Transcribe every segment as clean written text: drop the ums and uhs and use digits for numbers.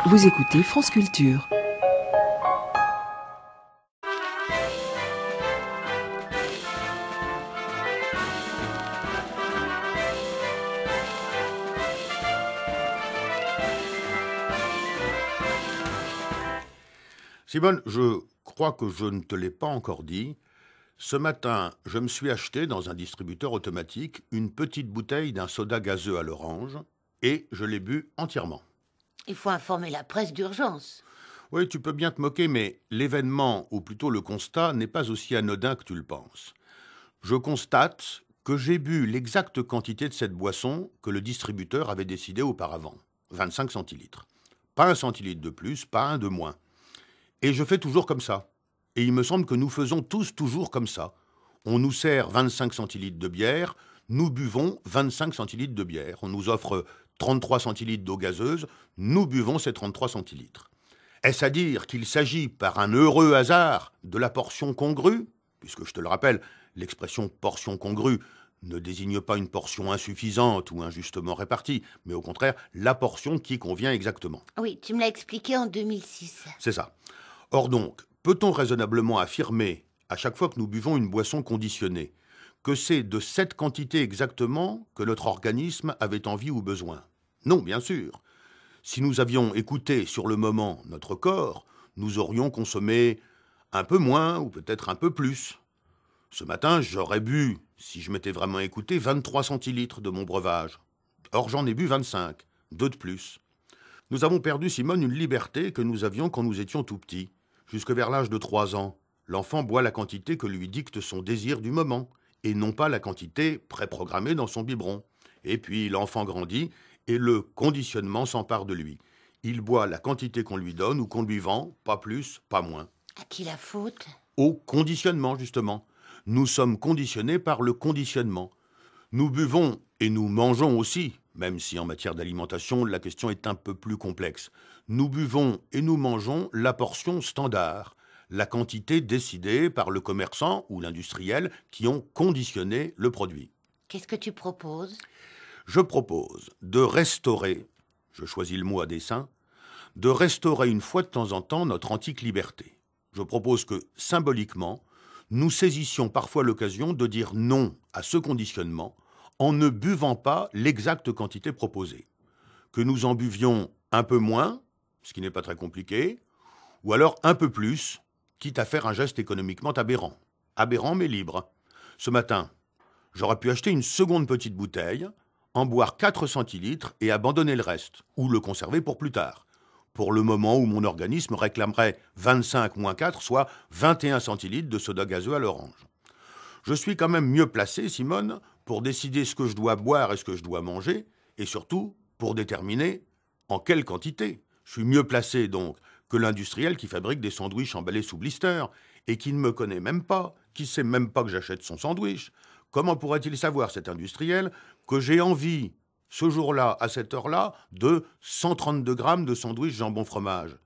Vous écoutez France Culture. Simone, je crois que je ne te l'ai pas encore dit. Ce matin, je me suis acheté dans un distributeur automatique une petite bouteille d'un soda gazeux à l'orange et je l'ai bu entièrement. Il faut informer la presse d'urgence. Oui, tu peux bien te moquer, mais l'événement, ou plutôt le constat, n'est pas aussi anodin que tu le penses. Je constate que j'ai bu l'exacte quantité de cette boisson que le distributeur avait décidé auparavant. 25 centilitres. Pas un centilitre de plus, pas un de moins. Et je fais toujours comme ça. Et il me semble que nous faisons tous toujours comme ça. On nous sert 25 centilitres de bière, nous buvons 25 centilitres de bière. On nous offre 33 centilitres d'eau gazeuse, nous buvons ces 33 centilitres. Est-ce à dire qu'il s'agit, par un heureux hasard, de la portion congrue ? Puisque, je te le rappelle, l'expression portion congrue ne désigne pas une portion insuffisante ou injustement répartie, mais au contraire, la portion qui convient exactement. Oui, tu me l'as expliqué en 2006. C'est ça. Or donc, peut-on raisonnablement affirmer, à chaque fois que nous buvons une boisson conditionnée, que c'est de cette quantité exactement que notre organisme avait envie ou besoin ? Non, bien sûr. Si nous avions écouté sur le moment notre corps, nous aurions consommé un peu moins ou peut-être un peu plus. Ce matin, j'aurais bu, si je m'étais vraiment écouté, 23 centilitres de mon breuvage. Or, j'en ai bu 25, 2 de plus. Nous avons perdu, Simone, une liberté que nous avions quand nous étions tout petits. Jusque vers l'âge de 3 ans, l'enfant boit la quantité que lui dicte son désir du moment, et non pas la quantité préprogrammée dans son biberon. Et puis l'enfant grandit, et le conditionnement s'empare de lui. Il boit la quantité qu'on lui donne ou qu'on lui vend, pas plus, pas moins. À qui la faute ? Au conditionnement, justement. Nous sommes conditionnés par le conditionnement. Nous buvons et nous mangeons aussi, même si en matière d'alimentation, la question est un peu plus complexe. Nous buvons et nous mangeons la portion standard, la quantité décidée par le commerçant ou l'industriel qui ont conditionné le produit. Qu'est-ce que tu proposes ? Je propose de restaurer, je choisis le mot à dessein, de restaurer une fois de temps en temps notre antique liberté. Je propose que, symboliquement, nous saisissions parfois l'occasion de dire non à ce conditionnement en ne buvant pas l'exacte quantité proposée. Que nous en buvions un peu moins, ce qui n'est pas très compliqué, ou alors un peu plus, quitte à faire un geste économiquement aberrant. Aberrant mais libre. Ce matin, j'aurais pu acheter une seconde petite bouteille, en boire 4 centilitres et abandonner le reste, ou le conserver pour plus tard. Pour le moment où mon organisme réclamerait 25 moins 4, soit 21 centilitres de soda gazeux à l'orange. Je suis quand même mieux placé, Simone, pour décider ce que je dois boire et ce que je dois manger, et surtout pour déterminer en quelle quantité. Je suis mieux placé donc que l'industriel qui fabrique des sandwichs emballés sous blister et qui ne me connaît même pas, qui ne sait même pas que j'achète son sandwich. Comment pourrait-il savoir, cet industriel, que j'ai envie, ce jour-là, à cette heure-là, de 132 grammes de sandwich jambon-fromage ?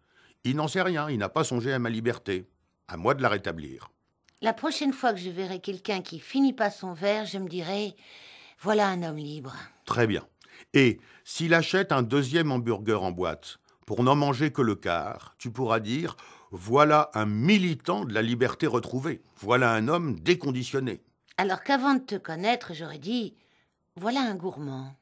Il n'en sait rien, il n'a pas songé à ma liberté. À moi de la rétablir. La prochaine fois que je verrai quelqu'un qui finit pas son verre, je me dirai « Voilà un homme libre ». Très bien. Et s'il achète un deuxième hamburger en boîte, pour n'en manger que le quart, tu pourras dire « Voilà un militant de la liberté retrouvée. Voilà un homme déconditionné. » Alors qu'avant de te connaître, j'aurais dit « Voilà un gourmand ».